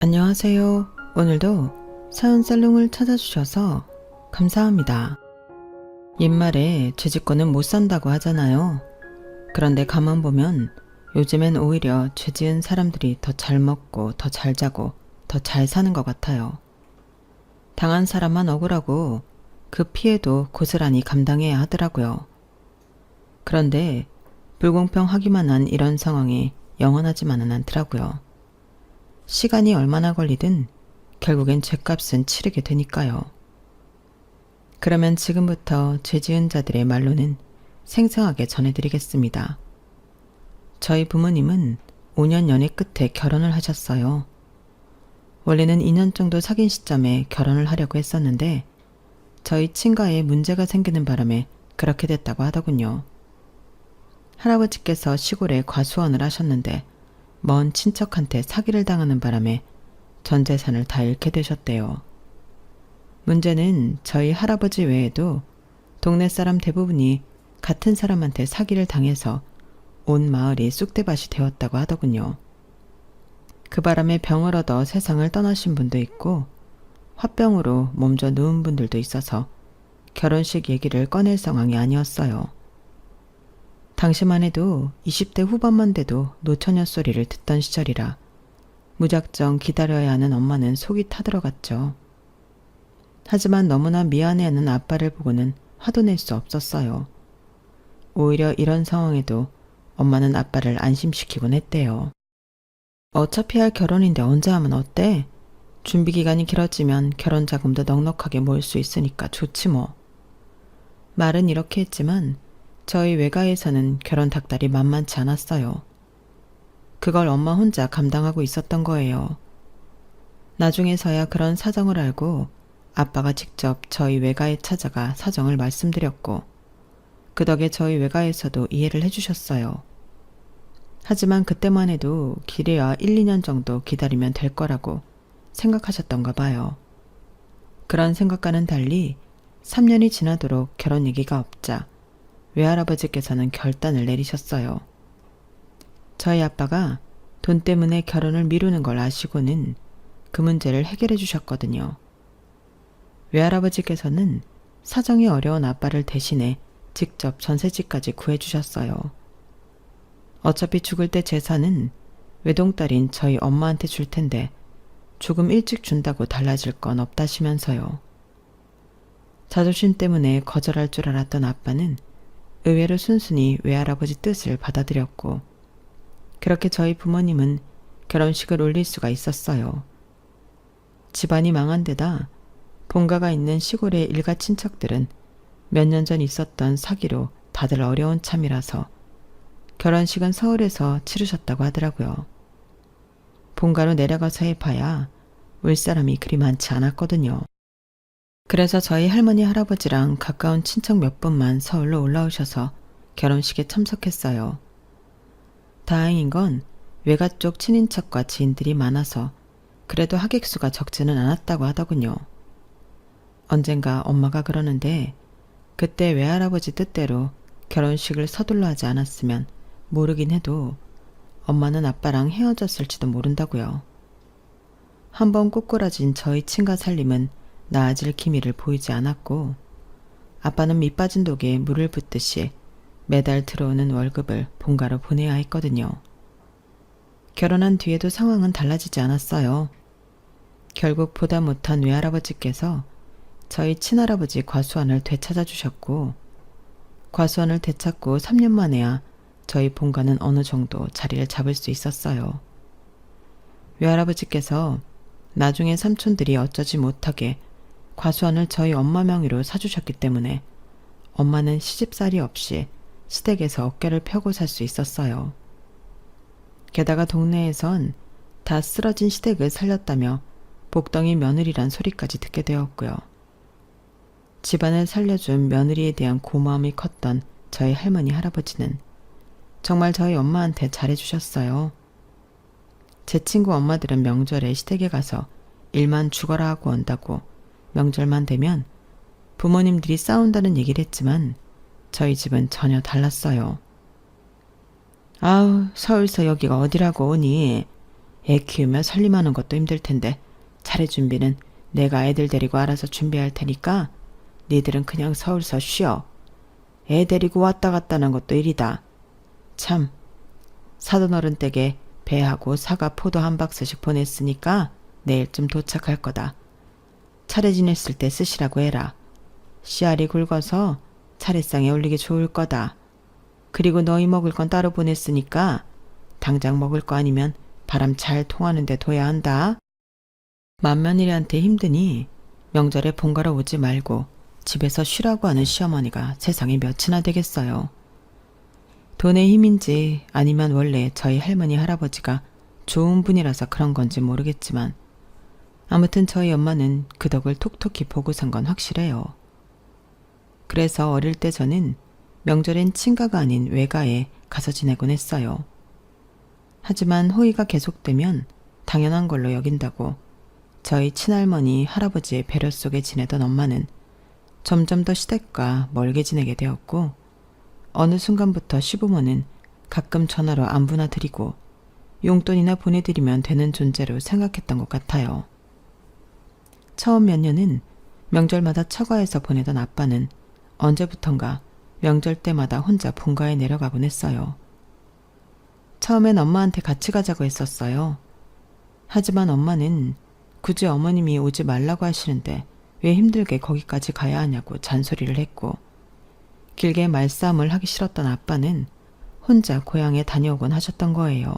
안녕하세요. 오늘도 사연살롱을 찾아주셔서 감사합니다. 옛말에 죄짓고는 못 산다고 하잖아요. 그런데 가만 보면 요즘엔 오히려 죄 지은 사람들이 더 잘 먹고 더 잘 자고 더 잘 사는 것 같아요. 당한 사람만 억울하고 그 피해도 고스란히 감당해야 하더라고요. 그런데 불공평하기만 한 이런 상황이 영원하지만은 않더라고요. 시간이 얼마나 걸리든 결국엔 죗값은 치르게 되니까요. 그러면 지금부터 죄 지은 자들의 말로는 생생하게 전해드리겠습니다. 저희 부모님은 5년 연애 끝에 결혼을 하셨어요. 원래는 2년 정도 사귄 시점에 결혼을 하려고 했었는데 저희 친가에 문제가 생기는 바람에 그렇게 됐다고 하더군요. 할아버지께서 시골에 과수원을 하셨는데 먼 친척한테 사기를 당하는 바람에 전 재산을 다 잃게 되셨대요. 문제는 저희 할아버지 외에도 동네 사람 대부분이 같은 사람한테 사기를 당해서 온 마을이 쑥대밭이 되었다고 하더군요. 그 바람에 병을 얻어 세상을 떠나신 분도 있고 화병으로 몸져 누운 분들도 있어서 결혼식 얘기를 꺼낼 상황이 아니었어요. 당시만 해도 20대 후반만 돼도 노처녀 소리를 듣던 시절이라 무작정 기다려야 하는 엄마는 속이 타들어갔죠. 하지만 너무나 미안해하는 아빠를 보고는 화도 낼 수 없었어요. 오히려 이런 상황에도 엄마는 아빠를 안심시키곤 했대요. 어차피 할 결혼인데 언제 하면 어때? 준비 기간이 길어지면 결혼 자금도 넉넉하게 모을 수 있으니까 좋지 뭐. 말은 이렇게 했지만 저희 외가에서는 결혼 닭달이 만만치 않았어요. 그걸 엄마 혼자 감당하고 있었던 거예요. 나중에서야 그런 사정을 알고 아빠가 직접 저희 외가에 찾아가 사정을 말씀드렸고 그 덕에 저희 외가에서도 이해를 해주셨어요. 하지만 그때만 해도 길어야 1, 2년 정도 기다리면 될 거라고 생각하셨던가 봐요. 그런 생각과는 달리 3년이 지나도록 결혼 얘기가 없자 외할아버지께서는 결단을 내리셨어요. 저희 아빠가 돈 때문에 결혼을 미루는 걸 아시고는 그 문제를 해결해 주셨거든요. 외할아버지께서는 사정이 어려운 아빠를 대신해 직접 전셋집까지 구해주셨어요. 어차피 죽을 때 재산은 외동딸인 저희 엄마한테 줄 텐데 조금 일찍 준다고 달라질 건 없다시면서요. 자존심 때문에 거절할 줄 알았던 아빠는 의외로 순순히 외할아버지 뜻을 받아들였고 그렇게 저희 부모님은 결혼식을 올릴 수가 있었어요. 집안이 망한 데다 본가가 있는 시골의 일가 친척들은 몇 년 전 있었던 사기로 다들 어려운 참이라서 결혼식은 서울에서 치르셨다고 하더라고요. 본가로 내려가서 해봐야 올 사람이 그리 많지 않았거든요. 그래서 저희 할머니 할아버지랑 가까운 친척 몇 분만 서울로 올라오셔서 결혼식에 참석했어요. 다행인 건 외가 쪽 친인척과 지인들이 많아서 그래도 하객수가 적지는 않았다고 하더군요. 언젠가 엄마가 그러는데 그때 외할아버지 뜻대로 결혼식을 서둘러 하지 않았으면 모르긴 해도 엄마는 아빠랑 헤어졌을지도 모른다고요. 한번 꼬꾸라진 저희 친가 살림은 나아질 기미를 보이지 않았고 아빠는 밑 빠진 독에 물을 붓듯이 매달 들어오는 월급을 본가로 보내야 했거든요. 결혼한 뒤에도 상황은 달라지지 않았어요. 결국 보다 못한 외할아버지께서 저희 친할아버지 과수원을 되찾아 주셨고 과수원을 되찾고 3년 만에야 저희 본가는 어느 정도 자리를 잡을 수 있었어요. 외할아버지께서 나중에 삼촌들이 어쩌지 못하게 과수원을 저희 엄마 명의로 사주셨기 때문에 엄마는 시집살이 없이 시댁에서 어깨를 펴고 살 수 있었어요. 게다가 동네에선 다 쓰러진 시댁을 살렸다며 복덩이 며느리란 소리까지 듣게 되었고요. 집안을 살려준 며느리에 대한 고마움이 컸던 저희 할머니 할아버지는 정말 저희 엄마한테 잘해주셨어요. 제 친구 엄마들은 명절에 시댁에 가서 일만 죽어라 하고 온다고 명절만 되면 부모님들이 싸운다는 얘기를 했지만 저희 집은 전혀 달랐어요. 아우, 서울서 여기가 어디라고 오니? 애 키우며 살림하는 것도 힘들 텐데 차례 준비는 내가 애들 데리고 알아서 준비할 테니까 니들은 그냥 서울서 쉬어. 애 데리고 왔다 갔다는 것도 일이다. 참, 사돈어른 댁에 배하고 사과 포도 한 박스씩 보냈으니까 내일쯤 도착할 거다. 차례 지냈을 때 쓰시라고 해라. 씨알이 굵어서 차례상에 올리기 좋을 거다. 그리고 너희 먹을 건 따로 보냈으니까 당장 먹을 거 아니면 바람 잘 통하는 데 둬야 한다. 맏며느리한테 힘드니 명절에 본가로 오지 말고 집에서 쉬라고 하는 시어머니가 세상에 몇이나 되겠어요. 돈의 힘인지 아니면 원래 저희 할머니 할아버지가 좋은 분이라서 그런 건지 모르겠지만 아무튼 저희 엄마는 그 덕을 톡톡히 보고 산 건 확실해요. 그래서 어릴 때 저는 명절엔 친가가 아닌 외가에 가서 지내곤 했어요. 하지만 호의가 계속되면 당연한 걸로 여긴다고 저희 친할머니, 할아버지의 배려 속에 지내던 엄마는 점점 더 시댁과 멀게 지내게 되었고 어느 순간부터 시부모는 가끔 전화로 안부나 드리고 용돈이나 보내드리면 되는 존재로 생각했던 것 같아요. 처음 몇 년은 명절마다 처가에서 보내던 아빠는 언제부턴가 명절 때마다 혼자 본가에 내려가곤 했어요. 처음엔 엄마한테 같이 가자고 했었어요. 하지만 엄마는 굳이 어머님이 오지 말라고 하시는데 왜 힘들게 거기까지 가야 하냐고 잔소리를 했고 길게 말싸움을 하기 싫었던 아빠는 혼자 고향에 다녀오곤 하셨던 거예요.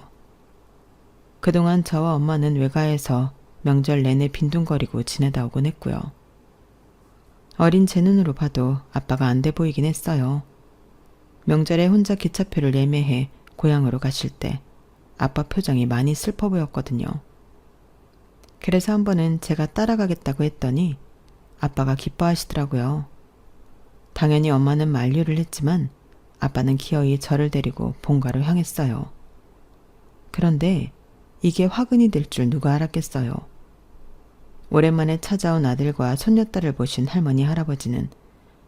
그동안 저와 엄마는 외가에서 명절 내내 빈둥거리고 지내다 오곤 했고요. 어린 제 눈으로 봐도 아빠가 안 돼 보이긴 했어요. 명절에 혼자 기차표를 예매해 고향으로 가실 때 아빠 표정이 많이 슬퍼 보였거든요. 그래서 한 번은 제가 따라가겠다고 했더니 아빠가 기뻐하시더라고요. 당연히 엄마는 만류를 했지만 아빠는 기어이 저를 데리고 본가로 향했어요. 그런데 이게 화근이 될 줄 누가 알았겠어요. 오랜만에 찾아온 아들과 손녀딸을 보신 할머니 할아버지는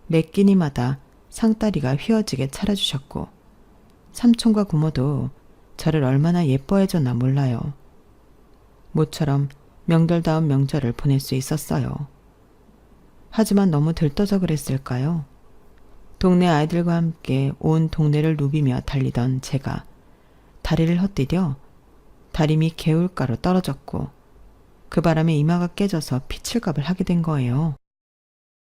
매 끼니마다 상다리가 휘어지게 차려주셨고 삼촌과 고모도 저를 얼마나 예뻐해줬나 몰라요. 모처럼 명절다운 명절을 보낼 수 있었어요. 하지만 너무 들떠서 그랬을까요? 동네 아이들과 함께 온 동네를 누비며 달리던 제가 다리를 헛디뎌 다리미 개울가로 떨어졌고 그 바람에 이마가 깨져서 피칠갑을 하게 된 거예요.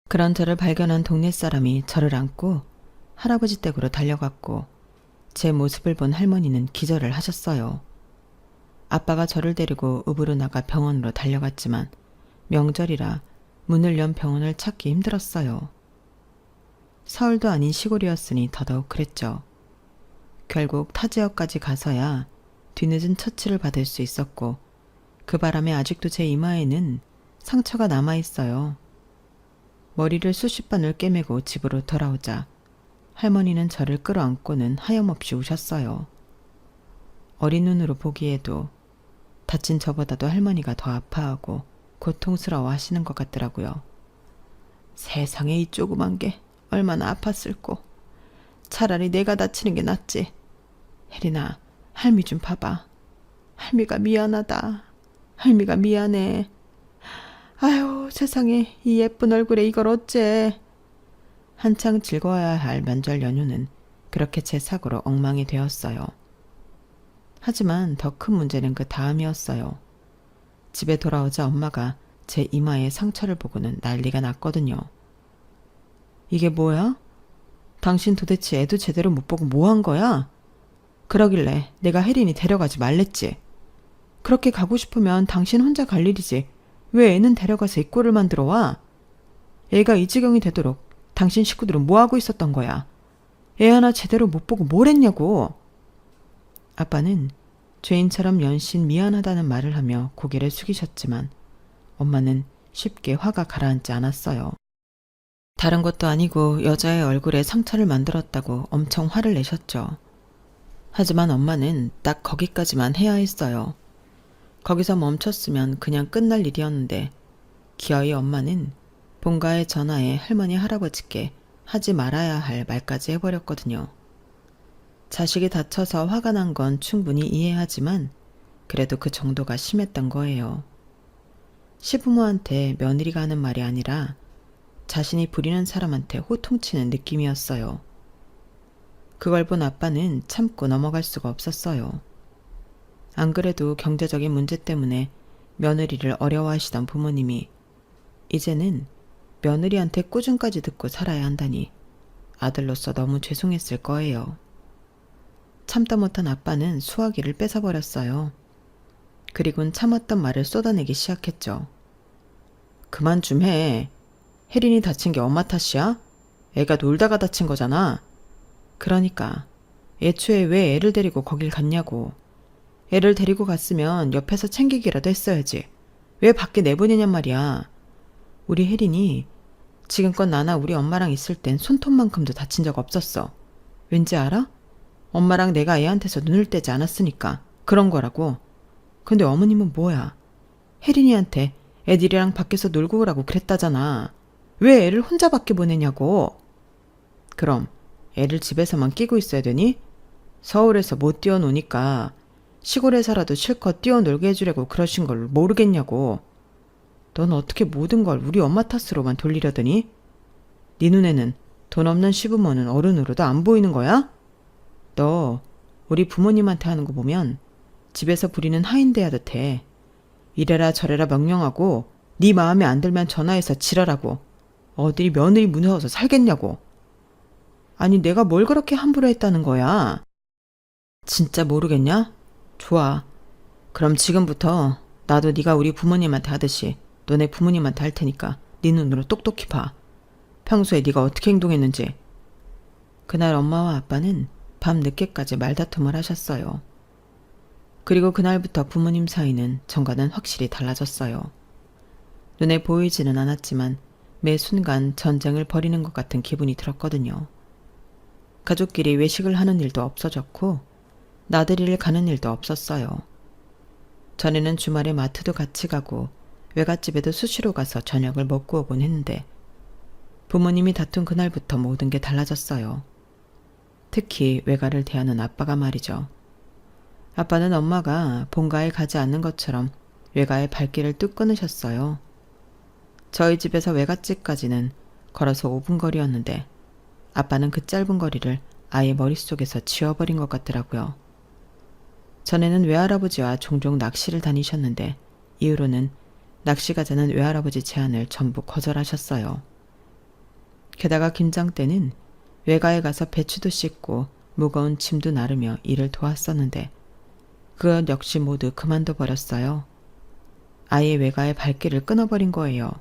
그런 저를 발견한 동네 사람이 저를 안고 할아버지 댁으로 달려갔고 제 모습을 본 할머니는 기절을 하셨어요. 아빠가 저를 데리고 읍으로 나가 병원으로 달려갔지만 명절이라 문을 연 병원을 찾기 힘들었어요. 서울도 아닌 시골이었으니 더더욱 그랬죠. 결국 타 지역까지 가서야 뒤늦은 처치를 받을 수 있었고 그 바람에 아직도 제 이마에는 상처가 남아있어요. 머리를 수십 번을 꿰매고 집으로 돌아오자 할머니는 저를 끌어안고는 하염없이 우셨어요. 어린 눈으로 보기에도 다친 저보다도 할머니가 더 아파하고 고통스러워 하시는 것 같더라고요. 세상에 이 조그만 게 얼마나 아팠을꼬. 차라리 내가 다치는 게 낫지. 혜린아, 할미 좀 봐봐. 할미가 미안하다. 할미가 미안해. 아유, 세상에 이 예쁜 얼굴에 이걸 어째. 한창 즐거워야 할 명절 연휴는 그렇게 제 사고로 엉망이 되었어요. 하지만 더 큰 문제는 그 다음이었어요. 집에 돌아오자 엄마가 제 이마에 상처를 보고는 난리가 났거든요. 이게 뭐야? 당신 도대체 애도 제대로 못 보고 뭐 한 거야? 그러길래 내가 혜린이 데려가지 말랬지. 그렇게 가고 싶으면 당신 혼자 갈 일이지. 왜 애는 데려가서 이 꼴을 만들어 와? 애가 이 지경이 되도록 당신 식구들은 뭐 하고 있었던 거야? 애 하나 제대로 못 보고 뭘 했냐고. 아빠는 죄인처럼 연신 미안하다는 말을 하며 고개를 숙이셨지만 엄마는 쉽게 화가 가라앉지 않았어요. 다른 것도 아니고 여자의 얼굴에 상처를 만들었다고 엄청 화를 내셨죠. 하지만 엄마는 딱 거기까지만 해야 했어요. 거기서 멈췄으면 그냥 끝날 일이었는데 기어이 엄마는 본가에 전화해 할머니 할아버지께 하지 말아야 할 말까지 해버렸거든요. 자식이 다쳐서 화가 난 건 충분히 이해하지만 그래도 그 정도가 심했던 거예요. 시부모한테 며느리가 하는 말이 아니라 자신이 부리는 사람한테 호통치는 느낌이었어요. 그걸 본 아빠는 참고 넘어갈 수가 없었어요. 안 그래도 경제적인 문제 때문에 며느리를 어려워하시던 부모님이 이제는 며느리한테 꾸중까지 듣고 살아야 한다니 아들로서 너무 죄송했을 거예요. 참다 못한 아빠는 수화기를 뺏어버렸어요. 그리곤 참았던 말을 쏟아내기 시작했죠. 그만 좀 해. 혜린이 다친 게 엄마 탓이야? 애가 놀다가 다친 거잖아. 그러니까 애초에 왜 애를 데리고 거길 갔냐고. 애를 데리고 갔으면 옆에서 챙기기라도 했어야지. 왜 밖에 내보내냔 말이야. 우리 혜린이 지금껏 나나 우리 엄마랑 있을 땐 손톱만큼도 다친 적 없었어. 왠지 알아? 엄마랑 내가 애한테서 눈을 떼지 않았으니까 그런 거라고. 근데 어머님은 뭐야? 혜린이한테 애들이랑 밖에서 놀고 오라고 그랬다잖아. 왜 애를 혼자 밖에 보내냐고. 그럼 애를 집에서만 끼고 있어야 되니? 서울에서 못 뛰어노니까 시골에 살아도 실컷 뛰어놀게 해주려고 그러신 걸 모르겠냐고. 넌 어떻게 모든 걸 우리 엄마 탓으로만 돌리려더니? 네 눈에는 돈 없는 시부모는 어른으로도 안 보이는 거야? 너 우리 부모님한테 하는 거 보면 집에서 부리는 하인대하듯 해. 이래라 저래라 명령하고 네 마음에 안 들면 전화해서 지랄하고 어디 며느리 무서워서 살겠냐고. 아니 내가 뭘 그렇게 함부로 했다는 거야? 진짜 모르겠냐? 좋아. 그럼 지금부터 나도 네가 우리 부모님한테 하듯이 너네 부모님한테 할 테니까 네 눈으로 똑똑히 봐. 평소에 네가 어떻게 행동했는지. 그날 엄마와 아빠는 밤 늦게까지 말다툼을 하셨어요. 그리고 그날부터 부모님 사이는 전과는 확실히 달라졌어요. 눈에 보이지는 않았지만 매 순간 전쟁을 벌이는 것 같은 기분이 들었거든요. 가족끼리 외식을 하는 일도 없어졌고 나들이를 가는 일도 없었어요. 전에는 주말에 마트도 같이 가고 외갓집에도 수시로 가서 저녁을 먹고 오곤 했는데 부모님이 다툰 그날부터 모든 게 달라졌어요. 특히 외가를 대하는 아빠가 말이죠. 아빠는 엄마가 본가에 가지 않는 것처럼 외가의 발길을 뚝 끊으셨어요. 저희 집에서 외갓집까지는 걸어서 5분 거리였는데 아빠는 그 짧은 거리를 아예 머릿속에서 지워버린 것 같더라고요. 전에는 외할아버지와 종종 낚시를 다니셨는데 이후로는 낚시 가자는 외할아버지 제안을 전부 거절하셨어요. 게다가 김장 때는 외가에 가서 배추도 씻고 무거운 짐도 나르며 일을 도왔었는데 그것 역시 모두 그만둬 버렸어요. 아예 외가의 발길을 끊어버린 거예요.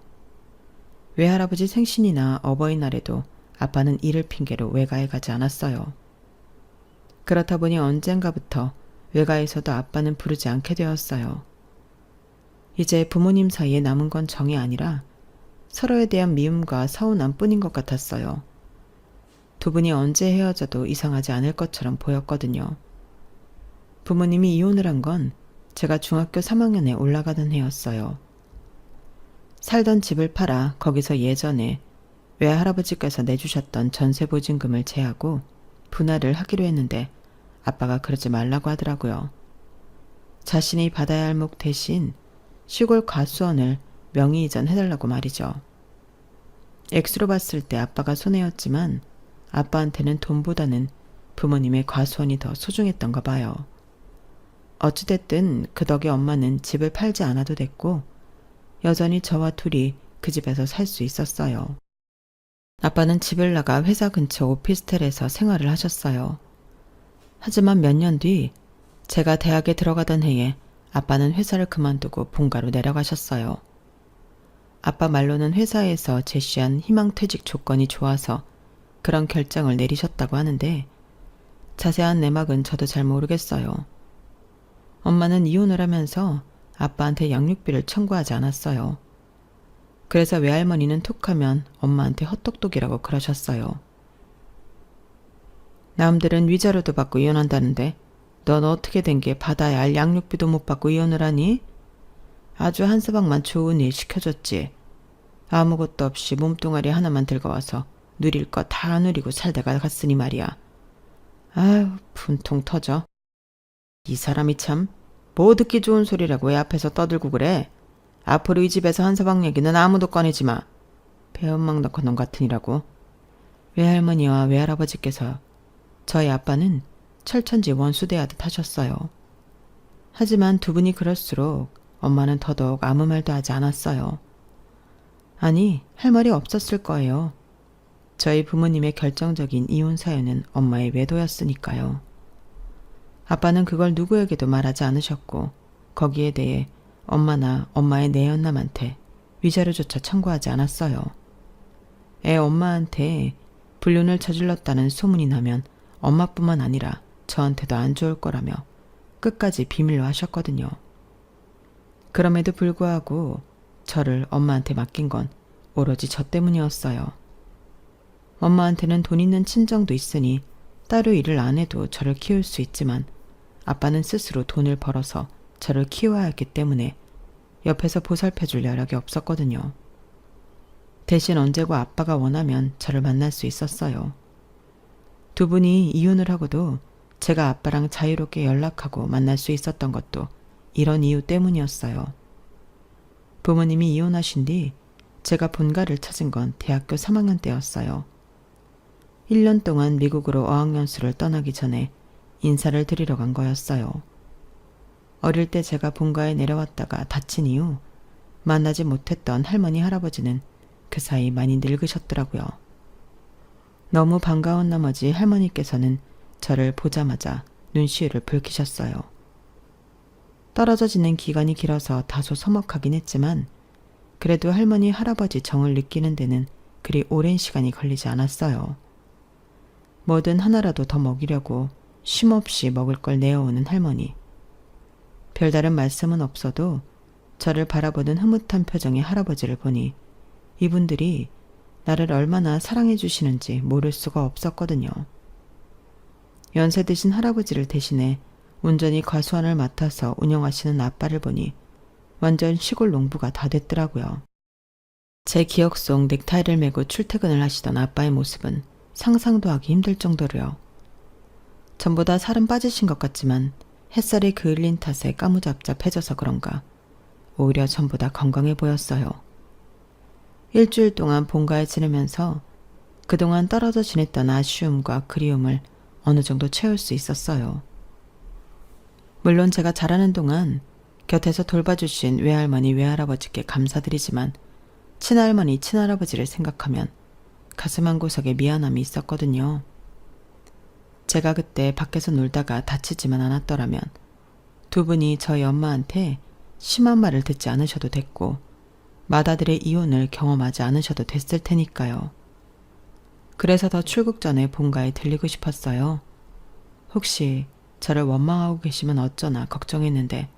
외할아버지 생신이나 어버이날에도 아빠는 일을 핑계로 외가에 가지 않았어요. 그렇다 보니 언젠가부터 외가에서도 아빠는 부르지 않게 되었어요. 이제 부모님 사이에 남은 건 정이 아니라 서로에 대한 미움과 서운함 뿐인 것 같았어요. 두 분이 언제 헤어져도 이상하지 않을 것처럼 보였거든요. 부모님이 이혼을 한 건 제가 중학교 3학년에 올라가던 해였어요. 살던 집을 팔아 거기서 예전에 외할아버지께서 내주셨던 전세 보증금을 제하고 분할을 하기로 했는데 아빠가 그러지 말라고 하더라고요. 자신이 받아야 할 목 대신 시골 과수원을 명의 이전해달라고 말이죠. 액수로 봤을 때 아빠가 손해였지만 아빠한테는 돈보다는 부모님의 과수원이 더 소중했던가 봐요. 어찌됐든 그 덕에 엄마는 집을 팔지 않아도 됐고 여전히 저와 둘이 그 집에서 살 수 있었어요. 아빠는 집을 나가 회사 근처 오피스텔에서 생활을 하셨어요. 하지만 몇 년 뒤 제가 대학에 들어가던 해에 아빠는 회사를 그만두고 본가로 내려가셨어요. 아빠 말로는 회사에서 제시한 희망퇴직 조건이 좋아서 그런 결정을 내리셨다고 하는데 자세한 내막은 저도 잘 모르겠어요. 엄마는 이혼을 하면서 아빠한테 양육비를 청구하지 않았어요. 그래서 외할머니는 툭하면 엄마한테 헛똑똑이라고 그러셨어요. 남들은 위자료도 받고 이혼한다는데 넌 어떻게 된 게 받아야 할 양육비도 못 받고 이혼을 하니? 아주 한 서방만 좋은 일 시켜줬지. 아무것도 없이 몸뚱아리 하나만 들고 와서 누릴 거 다 누리고 살다가 갔으니 말이야. 아유, 분통 터져. 이 사람이 참. 뭐 듣기 좋은 소리라고 애 앞에서 떠들고 그래? 앞으로 이 집에서 한서방 얘기는 아무도 꺼내지 마. 배은망 넣고 놈 같으니라고. 외할머니와 외할아버지께서 저희 아빠는 철천지 원수대하듯 하셨어요. 하지만 두 분이 그럴수록 엄마는 더더욱 아무 말도 하지 않았어요. 아니, 할 말이 없었을 거예요. 저희 부모님의 결정적인 이혼 사연은 엄마의 외도였으니까요. 아빠는 그걸 누구에게도 말하지 않으셨고 거기에 대해 엄마나 엄마의 내연남한테 위자료조차 청구하지 않았어요. 애 엄마한테 불륜을 저질렀다는 소문이 나면 엄마뿐만 아니라 저한테도 안 좋을 거라며 끝까지 비밀로 하셨거든요. 그럼에도 불구하고 저를 엄마한테 맡긴 건 오로지 저 때문이었어요. 엄마한테는 돈 있는 친정도 있으니 따로 일을 안 해도 저를 키울 수 있지만 아빠는 스스로 돈을 벌어서 저를 키워야 했기 때문에 옆에서 보살펴줄 여력이 없었거든요. 대신 언제고 아빠가 원하면 저를 만날 수 있었어요. 두 분이 이혼을 하고도 제가 아빠랑 자유롭게 연락하고 만날 수 있었던 것도 이런 이유 때문이었어요. 부모님이 이혼하신 뒤 제가 본가를 찾은 건 대학교 3학년 때였어요. 1년 동안 미국으로 어학연수를 떠나기 전에 인사를 드리러 간 거였어요. 어릴 때 제가 본가에 내려왔다가 다친 이후 만나지 못했던 할머니 할아버지는 그 사이 많이 늙으셨더라고요. 너무 반가운 나머지 할머니께서는 저를 보자마자 눈시울을 붉히셨어요. 떨어져 지낸 기간이 길어서 다소 서먹하긴 했지만 그래도 할머니 할아버지 정을 느끼는 데는 그리 오랜 시간이 걸리지 않았어요. 뭐든 하나라도 더 먹이려고 쉼없이 먹을 걸 내어오는 할머니. 별다른 말씀은 없어도 저를 바라보는 흐뭇한 표정의 할아버지를 보니 이분들이 나를 얼마나 사랑해 주시는지 모를 수가 없었거든요. 연세 드신 할아버지를 대신해 온전히 과수원을 맡아서 운영하시는 아빠를 보니 완전 시골 농부가 다 됐더라고요. 제 기억 속 넥타이를 메고 출퇴근을 하시던 아빠의 모습은 상상도 하기 힘들 정도로요. 전보다 살은 빠지신 것 같지만 햇살이 그을린 탓에 까무잡잡해져서 그런가 오히려 전보다 건강해 보였어요. 일주일 동안 본가에 지내면서 그동안 떨어져 지냈던 아쉬움과 그리움을 어느 정도 채울 수 있었어요. 물론 제가 자라는 동안 곁에서 돌봐주신 외할머니 외할아버지께 감사드리지만 친할머니 친할아버지를 생각하면 가슴 한구석에 미안함이 있었거든요. 제가 그때 밖에서 놀다가 다치지만 않았더라면 두 분이 저희 엄마한테 심한 말을 듣지 않으셔도 됐고 맏아들의 이혼을 경험하지 않으셔도 됐을 테니까요. 그래서 더 출국 전에 본가에 들리고 싶었어요. 혹시 저를 원망하고 계시면 어쩌나 걱정했는데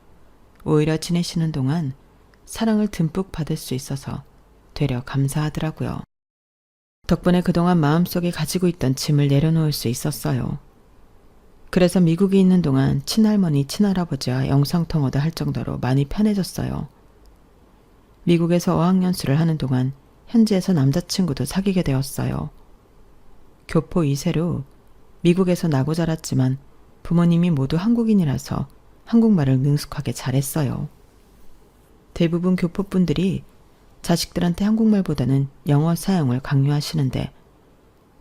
오히려 지내시는 동안 사랑을 듬뿍 받을 수 있어서 되려 감사하더라고요. 덕분에 그동안 마음속에 가지고 있던 짐을 내려놓을 수 있었어요. 그래서 미국에 있는 동안 친할머니, 친할아버지와 영상통화도 할 정도로 많이 편해졌어요. 미국에서 어학연수를 하는 동안 현지에서 남자친구도 사귀게 되었어요. 교포 2세로 미국에서 나고 자랐지만 부모님이 모두 한국인이라서 한국말을 능숙하게 잘했어요. 대부분 교포분들이 자식들한테 한국말보다는 영어 사용을 강요하시는데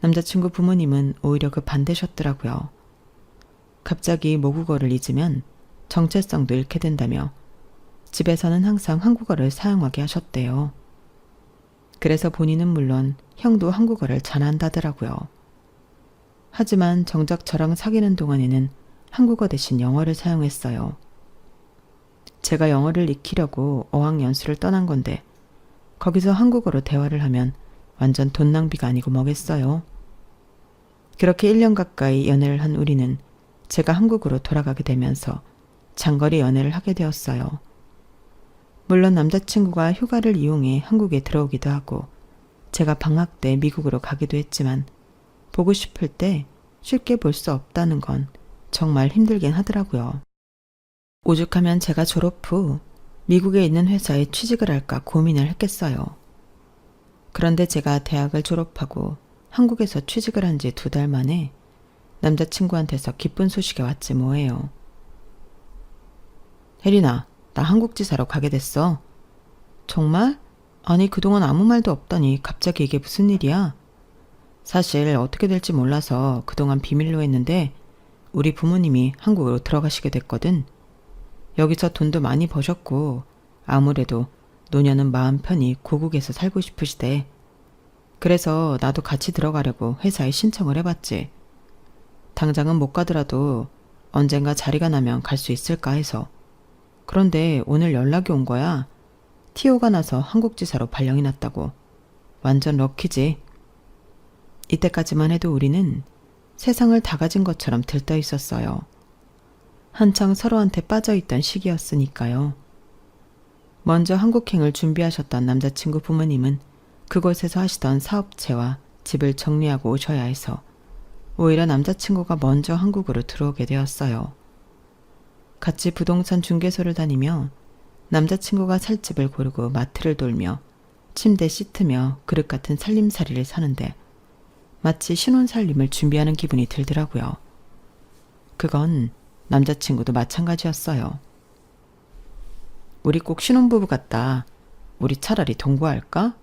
남자친구 부모님은 오히려 그 반대셨더라고요. 갑자기 모국어를 잊으면 정체성도 잃게 된다며 집에서는 항상 한국어를 사용하게 하셨대요. 그래서 본인은 물론 형도 한국어를 잘한다더라고요. 하지만 정작 저랑 사귀는 동안에는 한국어 대신 영어를 사용했어요. 제가 영어를 익히려고 어학연수를 떠난 건데 거기서 한국어로 대화를 하면 완전 돈 낭비가 아니고 뭐겠어요. 그렇게 1년 가까이 연애를 한 우리는 제가 한국으로 돌아가게 되면서 장거리 연애를 하게 되었어요. 물론 남자친구가 휴가를 이용해 한국에 들어오기도 하고 제가 방학 때 미국으로 가기도 했지만 보고 싶을 때 쉽게 볼 수 없다는 건 정말 힘들긴 하더라고요. 오죽하면 제가 졸업 후 미국에 있는 회사에 취직을 할까 고민을 했겠어요. 그런데 제가 대학을 졸업하고 한국에서 취직을 한 지 2달 만에 남자친구한테서 기쁜 소식이 왔지 뭐예요. 혜린아, 나 한국지사로 가게 됐어. 정말? 아니, 그동안 아무 말도 없더니 갑자기 이게 무슨 일이야? 사실 어떻게 될지 몰라서 그동안 비밀로 했는데 우리 부모님이 한국으로 들어가시게 됐거든. 여기서 돈도 많이 버셨고 아무래도 노년은 마음 편히 고국에서 살고 싶으시대. 그래서 나도 같이 들어가려고 회사에 신청을 해봤지. 당장은 못 가더라도 언젠가 자리가 나면 갈 수 있을까 해서. 그런데 오늘 연락이 온 거야. TO가 나서 한국지사로 발령이 났다고. 완전 럭키지. 이때까지만 해도 우리는 세상을 다 가진 것처럼 들떠 있었어요. 한창 서로한테 빠져있던 시기였으니까요. 먼저 한국행을 준비하셨던 남자친구 부모님은 그곳에서 하시던 사업체와 집을 정리하고 오셔야 해서 오히려 남자친구가 먼저 한국으로 들어오게 되었어요. 같이 부동산 중개소를 다니며 남자친구가 살 집을 고르고 마트를 돌며 침대 씻으며 그릇 같은 살림살이를 사는데 마치 신혼살림을 준비하는 기분이 들더라고요. 그건 남자친구도 마찬가지였어요. 우리 꼭 신혼부부 같다. 우리 차라리 동거할까?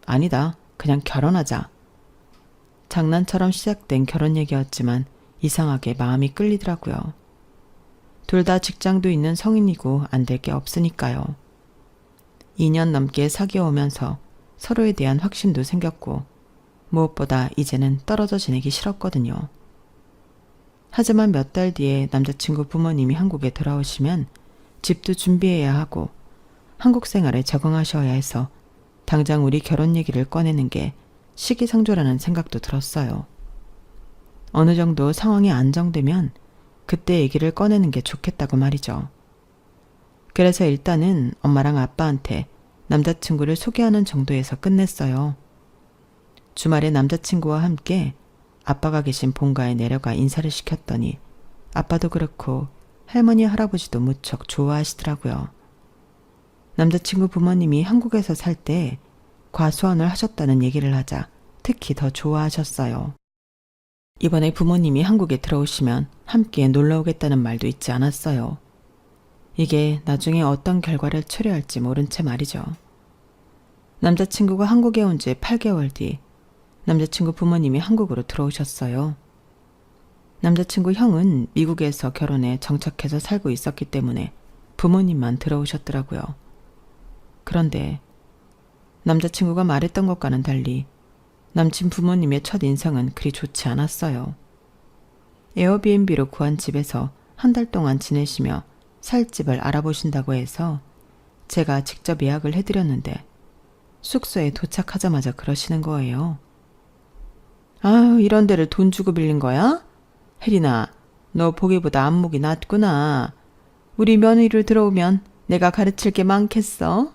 아니다. 그냥 결혼하자. 장난처럼 시작된 결혼 얘기였지만 이상하게 마음이 끌리더라고요. 둘 다 직장도 있는 성인이고 안 될 게 없으니까요. 2년 넘게 사귀어오면서 서로에 대한 확신도 생겼고 무엇보다 이제는 떨어져 지내기 싫었거든요. 하지만 몇 달 뒤에 남자친구 부모님이 한국에 돌아오시면 집도 준비해야 하고 한국 생활에 적응하셔야 해서 당장 우리 결혼 얘기를 꺼내는 게 시기상조라는 생각도 들었어요. 어느 정도 상황이 안정되면 그때 얘기를 꺼내는 게 좋겠다고 말이죠. 그래서 일단은 엄마랑 아빠한테 남자친구를 소개하는 정도에서 끝냈어요. 주말에 남자친구와 함께 아빠가 계신 본가에 내려가 인사를 시켰더니 아빠도 그렇고 할머니 할아버지도 무척 좋아하시더라고요. 남자친구 부모님이 한국에서 살 때 과수원을 하셨다는 얘기를 하자 특히 더 좋아하셨어요. 이번에 부모님이 한국에 들어오시면 함께 놀러 오겠다는 말도 잊지 않았어요. 이게 나중에 어떤 결과를 초래할지 모른 채 말이죠. 남자친구가 한국에 온 지 8개월 뒤 남자친구 부모님이 한국으로 들어오셨어요. 남자친구 형은 미국에서 결혼해 정착해서 살고 있었기 때문에 부모님만 들어오셨더라고요. 그런데 남자친구가 말했던 것과는 달리 남친 부모님의 첫 인상은 그리 좋지 않았어요. 에어비앤비로 구한 집에서 한 달 동안 지내시며 살 집을 알아보신다고 해서 제가 직접 예약을 해드렸는데 숙소에 도착하자마자 그러시는 거예요. 아유, 이런 데를 돈 주고 빌린 거야? 혜린아, 너 보기보다 안목이 낮구나. 우리 며느리로 들어오면 내가 가르칠 게 많겠어?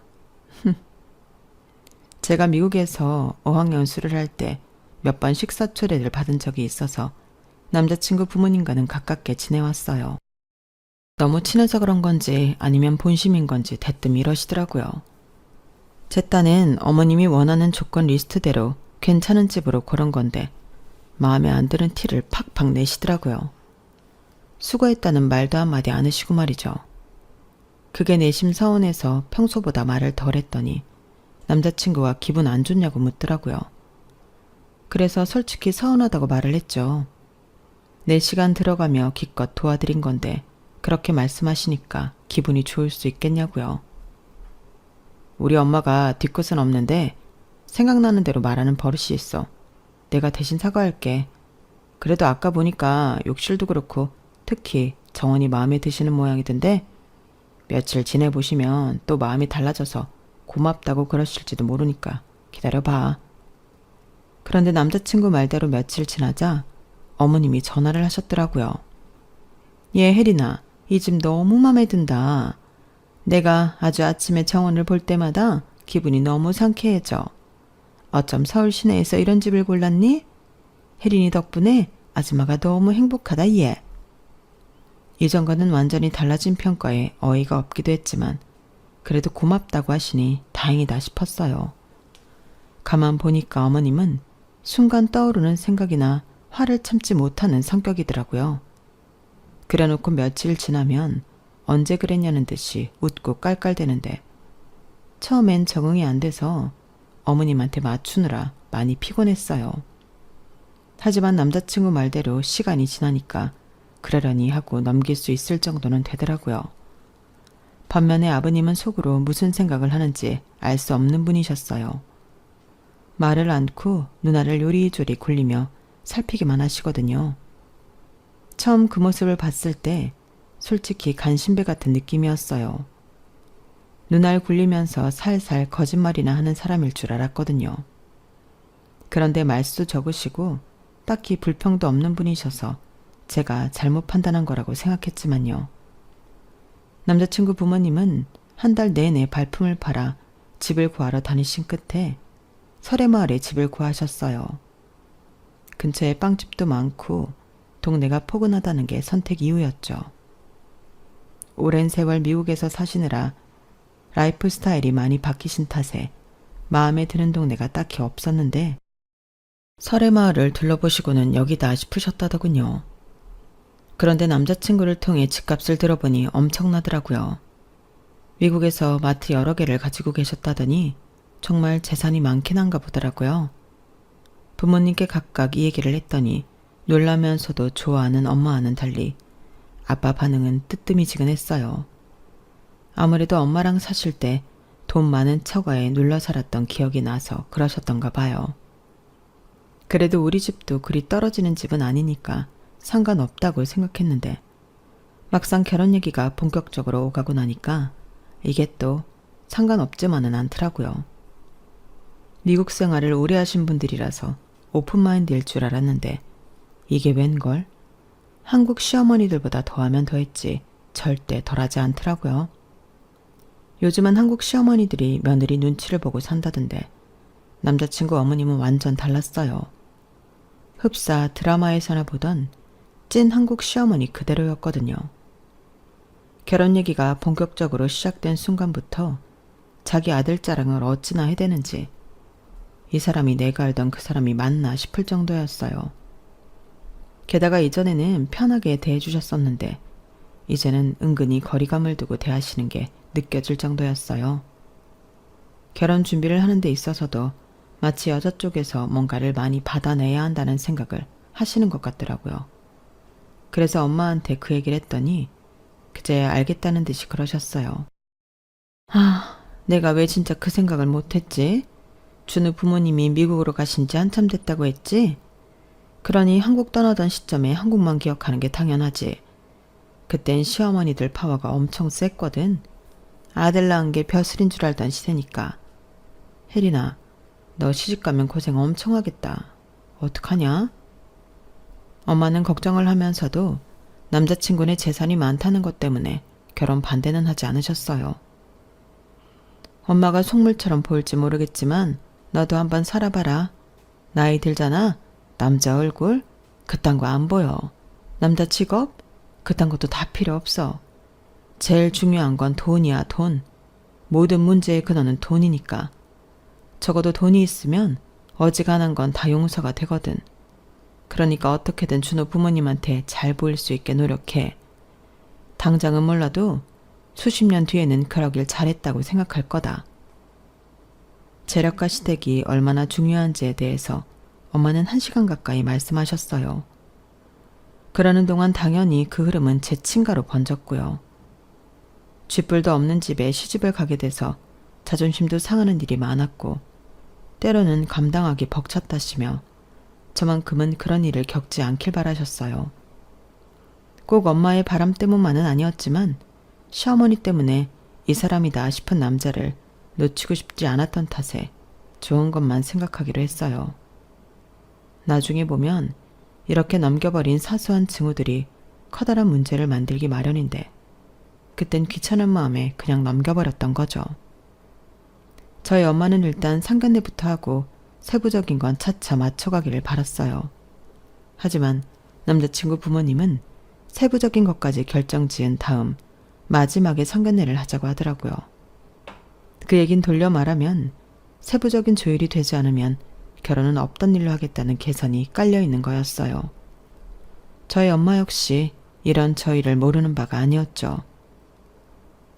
제가 미국에서 어학연수를 할 때 몇 번 식사 초대를 받은 적이 있어서 남자친구 부모님과는 가깝게 지내왔어요. 너무 친해서 그런 건지 아니면 본심인 건지 대뜸 이러시더라고요. 제 딴엔 어머님이 원하는 조건 리스트대로 괜찮은 집으로 고른 건데 마음에 안 드는 티를 팍팍 내시더라고요. 수고했다는 말도 한마디 안 하시고 말이죠. 그게 내심 서운해서 평소보다 말을 덜 했더니 남자친구가 기분 안 좋냐고 묻더라고요. 그래서 솔직히 서운하다고 말을 했죠. 4시간 들어가며 기껏 도와드린 건데 그렇게 말씀하시니까 기분이 좋을 수 있겠냐고요. 우리 엄마가 뒤끝은 없는데 생각나는 대로 말하는 버릇이 있어. 내가 대신 사과할게. 그래도 아까 보니까 욕실도 그렇고 특히 정원이 마음에 드시는 모양이던데 며칠 지내보시면 또 마음이 달라져서 고맙다고 그러실지도 모르니까 기다려봐. 그런데 남자친구 말대로 며칠 지나자 어머님이 전화를 하셨더라고요. 예, 혜린아, 이 집 너무 마음에 든다. 내가 아주 아침에 정원을 볼 때마다 기분이 너무 상쾌해져. 어쩜 서울 시내에서 이런 집을 골랐니? 혜린이 덕분에 아줌마가 너무 행복하다 얘. 이전과는 완전히 달라진 평가에 어이가 없기도 했지만 그래도 고맙다고 하시니 다행이다 싶었어요. 가만 보니까 어머님은 순간 떠오르는 생각이나 화를 참지 못하는 성격이더라고요. 그래놓고 며칠 지나면 언제 그랬냐는 듯이 웃고 깔깔대는데 처음엔 적응이 안 돼서 어머님한테 맞추느라 많이 피곤했어요. 하지만 남자친구 말대로 시간이 지나니까 그러려니 하고 넘길 수 있을 정도는 되더라고요. 반면에 아버님은 속으로 무슨 생각을 하는지 알 수 없는 분이셨어요. 말을 않고 누나를 요리조리 굴리며 살피기만 하시거든요. 처음 그 모습을 봤을 때 솔직히 간신배 같은 느낌이었어요. 누나를 굴리면서 살살 거짓말이나 하는 사람일 줄 알았거든요. 그런데 말수도 적으시고 딱히 불평도 없는 분이셔서 제가 잘못 판단한 거라고 생각했지만요. 남자친구 부모님은 한 달 내내 발품을 팔아 집을 구하러 다니신 끝에 설해마을에 집을 구하셨어요. 근처에 빵집도 많고 동네가 포근하다는 게 선택 이유였죠. 오랜 세월 미국에서 사시느라 라이프 스타일이 많이 바뀌신 탓에 마음에 드는 동네가 딱히 없었는데 설해마을을 둘러보시고는 여기다 싶으셨다더군요. 그런데 남자친구를 통해 집값을 들어보니 엄청나더라고요. 미국에서 마트 여러 개를 가지고 계셨다더니 정말 재산이 많긴 한가 보더라고요. 부모님께 각각 이 얘기를 했더니 놀라면서도 좋아하는 엄마와는 달리 아빠 반응은 뜨뜨미지근했어요. 아무래도 엄마랑 사실 때 돈 많은 처가에 눌러 살았던 기억이 나서 그러셨던가 봐요. 그래도 우리 집도 그리 떨어지는 집은 아니니까 상관없다고 생각했는데 막상 결혼 얘기가 본격적으로 오가고 나니까 이게 또 상관없지만은 않더라고요. 미국 생활을 오래 하신 분들이라서 오픈마인드일 줄 알았는데 이게 웬걸? 한국 시어머니들보다 더하면 더했지 절대 덜하지 않더라고요. 요즘은 한국 시어머니들이 며느리 눈치를 보고 산다던데 남자친구 어머님은 완전 달랐어요. 흡사 드라마에서나 보던 찐 한국 시어머니 그대로였거든요. 결혼 얘기가 본격적으로 시작된 순간부터 자기 아들 자랑을 어찌나 해대는지 이 사람이 내가 알던 그 사람이 맞나 싶을 정도였어요. 게다가 이전에는 편하게 대해주셨었는데 이제는 은근히 거리감을 두고 대하시는 게 느껴질 정도였어요. 결혼 준비를 하는 데 있어서도 마치 여자 쪽에서 뭔가를 많이 받아내야 한다는 생각을 하시는 것 같더라고요. 그래서 엄마한테 그 얘기를 했더니 그제야 알겠다는 듯이 그러셨어요. 내가 왜 진짜 그 생각을 못했지? 준우 부모님이 미국으로 가신 지 한참 됐다고 했지? 그러니 한국 떠나던 시점에 한국만 기억하는 게 당연하지. 그땐 시어머니들 파워가 엄청 셌거든. 아들 낳은 게 벼슬인 줄 알던 시대니까. 혜린아, 너 시집가면 고생 엄청 하겠다. 어떡하냐? 엄마는 걱정을 하면서도 남자친구네 재산이 많다는 것 때문에 결혼 반대는 하지 않으셨어요. 엄마가 속물처럼 보일지 모르겠지만 너도 한번 살아봐라. 나이 들잖아. 남자 얼굴? 그딴 거 안 보여. 남자 직업? 그딴 것도 다 필요 없어. 제일 중요한 건 돈이야, 돈. 모든 문제의 근원은 돈이니까. 적어도 돈이 있으면 어지간한 건 다 용서가 되거든. 그러니까 어떻게든 준호 부모님한테 잘 보일 수 있게 노력해. 당장은 몰라도 수십 년 뒤에는 그러길 잘했다고 생각할 거다. 재력과 시댁이 얼마나 중요한지에 대해서 엄마는 1시간 가까이 말씀하셨어요. 그러는 동안 당연히 그 흐름은 제 친가로 번졌고요. 쥐뿔도 없는 집에 시집을 가게 돼서 자존심도 상하는 일이 많았고 때로는 감당하기 벅찼다시며 저만큼은 그런 일을 겪지 않길 바라셨어요. 꼭 엄마의 바람 때문만은 아니었지만 시어머니 때문에 이 사람이다 싶은 남자를 놓치고 싶지 않았던 탓에 좋은 것만 생각하기로 했어요. 나중에 보면 이렇게 넘겨버린 사소한 징후들이 커다란 문제를 만들기 마련인데 그땐 귀찮은 마음에 그냥 넘겨버렸던 거죠. 저희 엄마는 일단 상견례부터 하고 세부적인 건 차차 맞춰가기를 바랐어요. 하지만 남자친구 부모님은 세부적인 것까지 결정지은 다음 마지막에 상견례를 하자고 하더라고요. 그 얘긴 돌려 말하면 세부적인 조율이 되지 않으면 결혼은 없던 일로 하겠다는 계산이 깔려있는 거였어요. 저희 엄마 역시 이런 저희를 모르는 바가 아니었죠.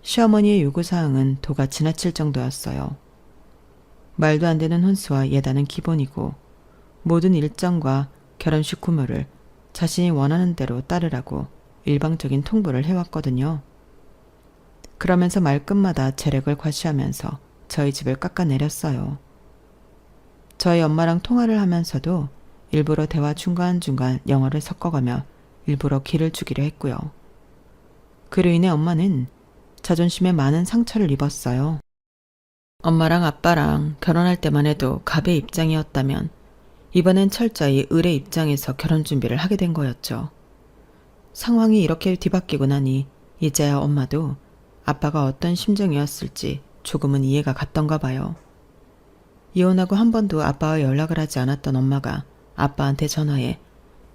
시어머니의 요구사항은 도가 지나칠 정도였어요. 말도 안 되는 혼수와 예단은 기본이고 모든 일정과 결혼식 구모를 자신이 원하는 대로 따르라고 일방적인 통보를 해왔거든요. 그러면서 말끝마다 재력을 과시하면서 저희 집을 깎아내렸어요. 저희 엄마랑 통화를 하면서도 일부러 대화 중간중간 영어를 섞어가며 일부러 기를 주기로 했고요. 그로 인해 엄마는 자존심에 많은 상처를 입었어요. 엄마랑 아빠랑 결혼할 때만 해도 갑의 입장이었다면 이번엔 철저히 을의 입장에서 결혼 준비를 하게 된 거였죠. 상황이 이렇게 뒤바뀌고 나니 이제야 엄마도 아빠가 어떤 심정이었을지 조금은 이해가 갔던가 봐요. 이혼하고 한 번도 아빠와 연락을 하지 않았던 엄마가 아빠한테 전화해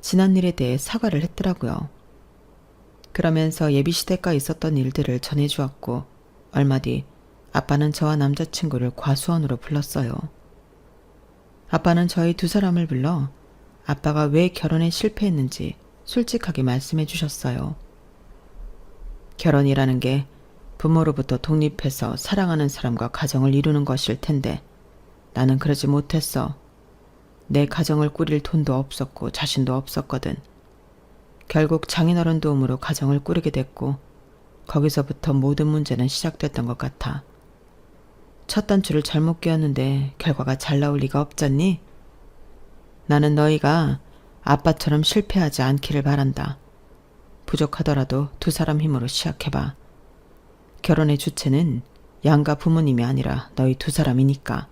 지난 일에 대해 사과를 했더라고요. 그러면서 예비시댁과 있었던 일들을 전해주었고 얼마 뒤 아빠는 저와 남자친구를 과수원으로 불렀어요. 아빠는 저희 두 사람을 불러 아빠가 왜 결혼에 실패했는지 솔직하게 말씀해 주셨어요. 결혼이라는 게 부모로부터 독립해서 사랑하는 사람과 가정을 이루는 것일 텐데 나는 그러지 못했어. 내 가정을 꾸릴 돈도 없었고 자신도 없었거든. 결국 장인어른 도움으로 가정을 꾸리게 됐고 거기서부터 모든 문제는 시작됐던 것 같아. 첫 단추를 잘못 끼웠는데 결과가 잘 나올 리가 없잖니? 나는 너희가 아빠처럼 실패하지 않기를 바란다. 부족하더라도 두 사람 힘으로 시작해봐. 결혼의 주체는 양가 부모님이 아니라 너희 두 사람이니까.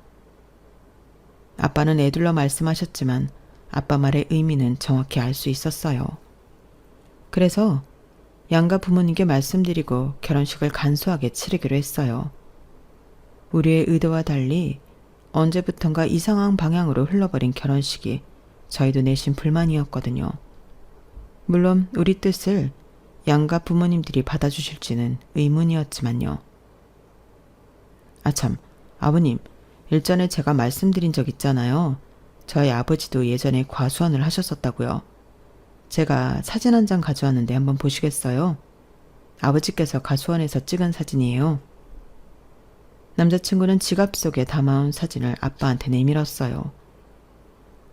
아빠는 애둘러 말씀하셨지만 아빠 말의 의미는 정확히 알 수 있었어요. 그래서 양가 부모님께 말씀드리고 결혼식을 간소하게 치르기로 했어요. 우리의 의도와 달리 언제부턴가 이상한 방향으로 흘러버린 결혼식이 저희도 내심 불만이었거든요. 물론 우리 뜻을 양가 부모님들이 받아주실지는 의문이었지만요. 아참, 아버님, 일전에 제가 말씀드린 적 있잖아요. 저희 아버지도 예전에 과수원을 하셨었다고요. 제가 사진 한 장 가져왔는데 한번 보시겠어요? 아버지께서 과수원에서 찍은 사진이에요. 남자친구는 지갑 속에 담아온 사진을 아빠한테 내밀었어요.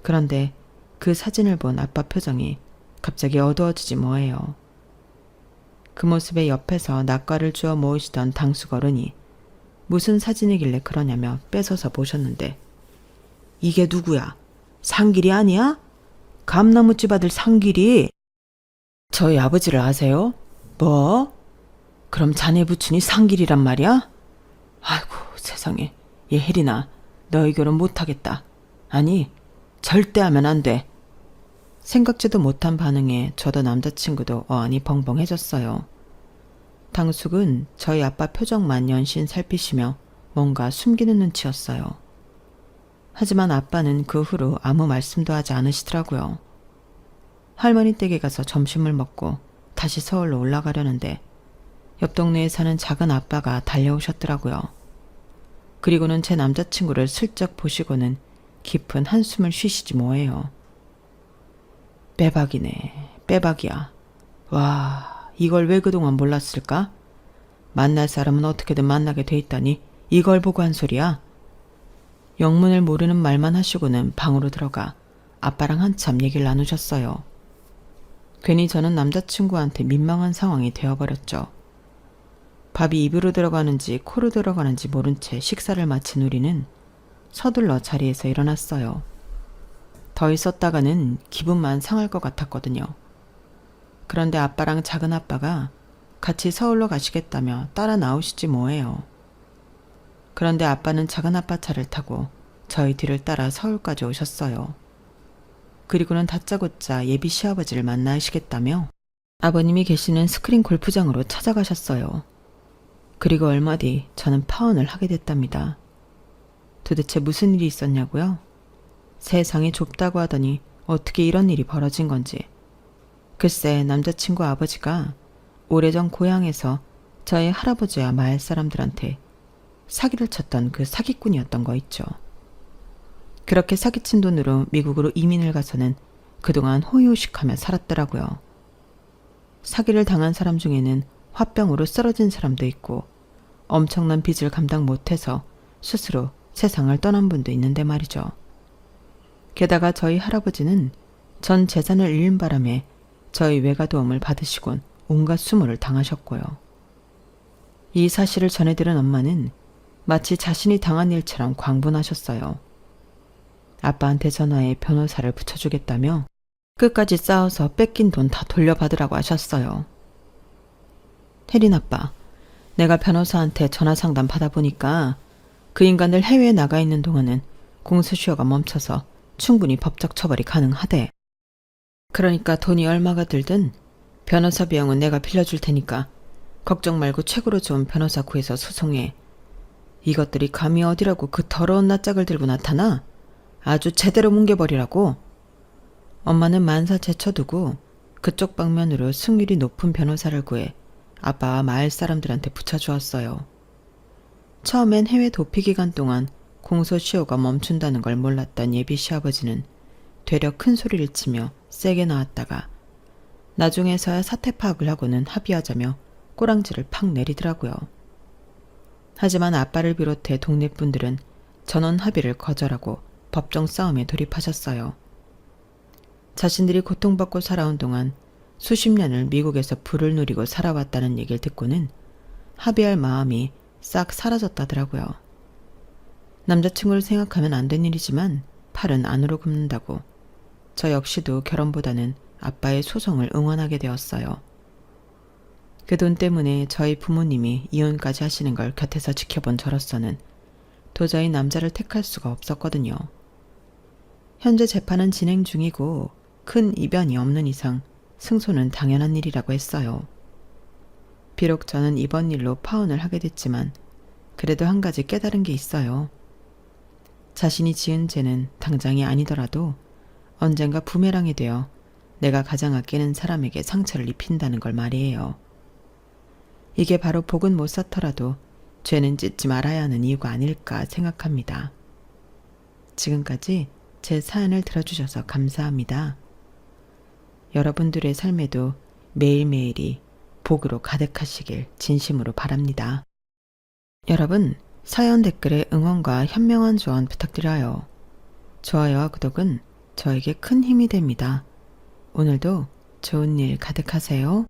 그런데 그 사진을 본 아빠 표정이 갑자기 어두워지지 뭐예요. 그 모습에 옆에서 낙과를 주워 모으시던 당숙 어른이 무슨 사진이길래 그러냐며 뺏어서 보셨는데 이게 누구야? 상길이 아니야? 감나무집 아들 상길이? 저희 아버지를 아세요? 뭐? 그럼 자네 부친이 상길이란 말이야? 아이고 세상에. 얘 혜린아, 너희 결혼 못하겠다. 아니 절대 하면 안 돼. 생각지도 못한 반응에 저도 남자친구도 어안이 벙벙해졌어요. 당숙은 저희 아빠 표정만 연신 살피시며 뭔가 숨기는 눈치였어요. 하지만 아빠는 그 후로 아무 말씀도 하지 않으시더라고요. 할머니 댁에 가서 점심을 먹고 다시 서울로 올라가려는데 옆 동네에 사는 작은 아빠가 달려오셨더라고요. 그리고는 제 남자친구를 슬쩍 보시고는 깊은 한숨을 쉬시지 뭐예요. 빼박이네, 빼박이야. 와, 이걸 왜 그동안 몰랐을까? 만날 사람은 어떻게든 만나게 돼 있다니 이걸 보고 한 소리야? 영문을 모르는 말만 하시고는 방으로 들어가 아빠랑 한참 얘기를 나누셨어요. 괜히 저는 남자친구한테 민망한 상황이 되어버렸죠. 밥이 입으로 들어가는지 코로 들어가는지 모른 채 식사를 마친 우리는 서둘러 자리에서 일어났어요. 더 있었다가는 기분만 상할 것 같았거든요. 그런데 아빠랑 작은 아빠가 같이 서울로 가시겠다며 따라 나오시지 뭐예요. 그런데 아빠는 작은 아빠 차를 타고 저희 뒤를 따라 서울까지 오셨어요. 그리고는 다짜고짜 예비 시아버지를 만나시겠다며 아버님이 계시는 스크린 골프장으로 찾아가셨어요. 그리고 얼마 뒤 저는 파혼을 하게 됐답니다. 도대체 무슨 일이 있었냐고요? 세상이 좁다고 하더니 어떻게 이런 일이 벌어진 건지. 글쎄 남자친구 아버지가 오래전 고향에서 저희 할아버지와 마을 사람들한테 사기를 쳤던 그 사기꾼이었던 거 있죠. 그렇게 사기친 돈으로 미국으로 이민을 가서는 그동안 호의호식하며 살았더라고요. 사기를 당한 사람 중에는 화병으로 쓰러진 사람도 있고 엄청난 빚을 감당 못해서 스스로 세상을 떠난 분도 있는데 말이죠. 게다가 저희 할아버지는 전 재산을 잃은 바람에 저희 외가 도움을 받으시곤 온갖 수모를 당하셨고요. 이 사실을 전해들은 엄마는 마치 자신이 당한 일처럼 광분하셨어요. 아빠한테 전화해 변호사를 붙여주겠다며 끝까지 싸워서 뺏긴 돈 다 돌려받으라고 하셨어요. 혜린 아빠, 내가 변호사한테 전화 상담 받아보니까 그 인간들 해외에 나가 있는 동안은 공소시효가 멈춰서 충분히 법적 처벌이 가능하대. 그러니까 돈이 얼마가 들든 변호사 비용은 내가 빌려줄 테니까 걱정 말고 최고로 좋은 변호사 구해서 소송해. 이것들이 감히 어디라고 그 더러운 낯짝을 들고 나타나? 아주 제대로 뭉개버리라고. 엄마는 만사 제쳐두고 그쪽 방면으로 승률이 높은 변호사를 구해 아빠와 마을 사람들한테 붙여주었어요. 처음엔 해외 도피 기간 동안 공소시효가 멈춘다는 걸 몰랐던 예비 시아버지는 되려 큰 소리를 치며 세게 나왔다가 나중에서야 사태 파악을 하고는 합의하자며 꼬랑지를 팍 내리더라고요. 하지만 아빠를 비롯해 동네 분들은 전원 합의를 거절하고 법정 싸움에 돌입하셨어요. 자신들이 고통받고 살아온 동안 수십 년을 미국에서 부를 누리고 살아왔다는 얘기를 듣고는 합의할 마음이 싹 사라졌다더라고요. 남자친구를 생각하면 안 된 일이지만 팔은 안으로 굽는다고 저 역시도 결혼보다는 아빠의 소송을 응원하게 되었어요. 그 돈 때문에 저희 부모님이 이혼까지 하시는 걸 곁에서 지켜본 저로서는 도저히 남자를 택할 수가 없었거든요. 현재 재판은 진행 중이고 큰 이변이 없는 이상 승소는 당연한 일이라고 했어요. 비록 저는 이번 일로 파혼을 하게 됐지만 그래도 한 가지 깨달은 게 있어요. 자신이 지은 죄는 당장이 아니더라도 언젠가 부메랑이 되어 내가 가장 아끼는 사람에게 상처를 입힌다는 걸 말이에요. 이게 바로 복은 못 쌓더라도 죄는 짓지 말아야 하는 이유가 아닐까 생각합니다. 지금까지 제 사연을 들어주셔서 감사합니다. 여러분들의 삶에도 매일매일이 복으로 가득하시길 진심으로 바랍니다. 여러분, 사연 댓글에 응원과 현명한 조언 부탁드려요. 좋아요와 구독은 저에게 큰 힘이 됩니다. 오늘도 좋은 일 가득하세요.